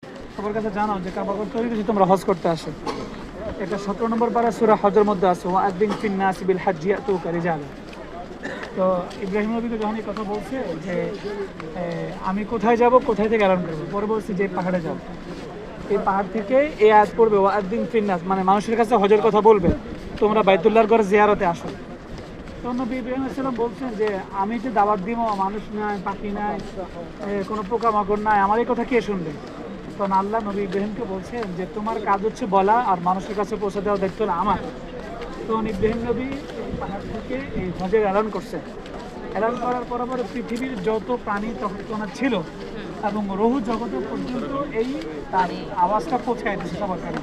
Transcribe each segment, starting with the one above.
সবার কাছে জানাও যে কাবা ঘর তৈরি যদি তোমরা হজ করতে আসো। এটা 17 নম্বর পারা সূরা হজের মধ্যে আছে, ওয়া'আযযিন ফিন-নাসি বিল-হাজ্জি ইয়াতুকা রিজালা। তো ইব্রাহিম নবীকে যখন এই কথা বলছে যে আমি কোথায় যাব, কোথায় থেকে এলান করবো, পরে বলছি যে পাহাড়ে যাব। এই পাহাড় থেকে এই আয়াত পড়বে, ওয়া'আযযিন ফিন-নাস, মানে মানুষের কাছে হজের কথা বলবে, তোমরা বাইতুল্লাহর ঘর জিয়ারতে আসো। তো নবী ইব্রাহিম আলাইহিস সালাম বলছেন যে আমি যে দাওয়াত দিব, মানুষ নাই, পাখি নাই, কোনো পোকামাকড় নাই, আমার এই কথা কে শুনবে? তখন আল্লাহ নবী ইব্রাহিমকে বলছেন যে তোমার কাজ হচ্ছে বলা, আর মানুষের কাছে পৌঁছে দেওয়ার দায়িত্ব হলো আমার। তখন ইব্রাহিম নবী এই পাহাড় থেকে এই হজের এলান করছেন। এলান করার পর পৃথিবীর যত প্রাণী তখন ছিল এবং রহু জগতের পর্যন্ত এই তার আওয়াজটা পৌঁছায় দিচ্ছে সবার কাছে।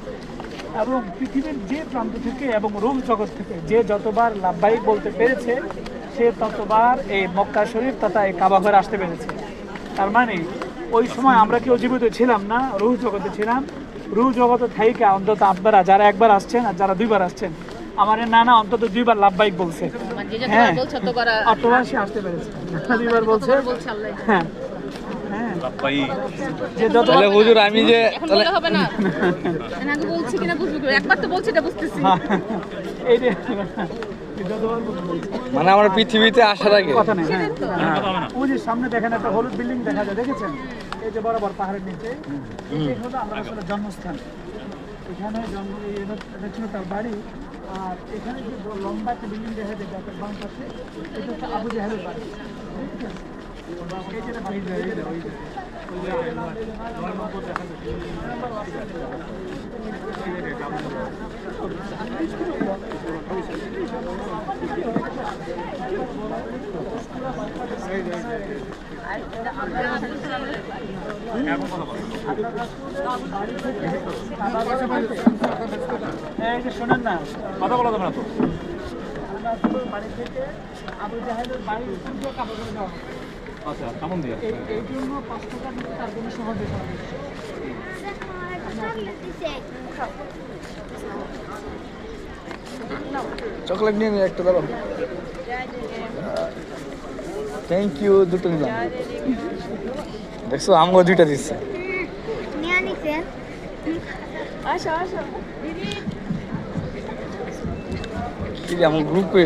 এবং পৃথিবীর যে প্রান্ত থেকে এবং রূহ জগৎ থেকে যে যতবার লাব্বাইক বলতে পেরেছে, সে ততবার এই মক্কা শরীফ তথা এই কাবা ঘরে আসতে পেরেছে। তার মানে ওই সময় আমরা কেউ জীবিত ছিলাম না, রূহ জগতে ছিলাম। রূহ জগতে থেকে অন্তত আপনারা যারা একবার আসছেন আর যারা দুইবার আসছেন, আমার নানা অন্তত দুইবার লাব্বাইক বলছে। হ্যাঁ, অতবার সে আসতে পেরেছে, দুইবার বলছে। হ্যাঁ যে যতবার হুজুর আমি যে হবে না, আগে বলছি কিনা বুঝবো, একবার তো বলছি এটা বুঝতেছি। এই যে মানে আমরা পৃথিবীতে আসার আগে কথা নেই। হ্যাঁ, ওই যে সামনে দেখেন একটা হলুদ বিল্ডিং দেখা যায়, দেখেছেন? এই যে বরাবর পাহাড়ের নিচে, এই হলো আল্লাহ রাসূলের জন্মস্থান। এখানে জন্ম, এটা ছিল তার বাড়ি। আর এখানে যে লম্বা একটা বিল্ডিং দেখা যায় তার বাম পাশে, এটা হচ্ছে আবু জাহেলের বাড়ি। এই যে বাড়ি যায়, এই যে ওই যে এই যে শোনেন না, কথা বলা যাবে না তো। বাড়ি থেকে আবু জাহেলের বাড়ির উপর কাবা ঘরে যাওয়া হবে। আচ্ছা, কেমন দিয়ে? এই জন্য 5 টাকা নিতে তার জন্য সহজে চকলেট নিয়ে একটা দাও। থ্যাংক ইউ, দুটো নিলাম। দেখছো আমগো দুইটা দিচ্ছে। নিয়ে নিছেন। আসো আসো কি যে আমার গ্রুপে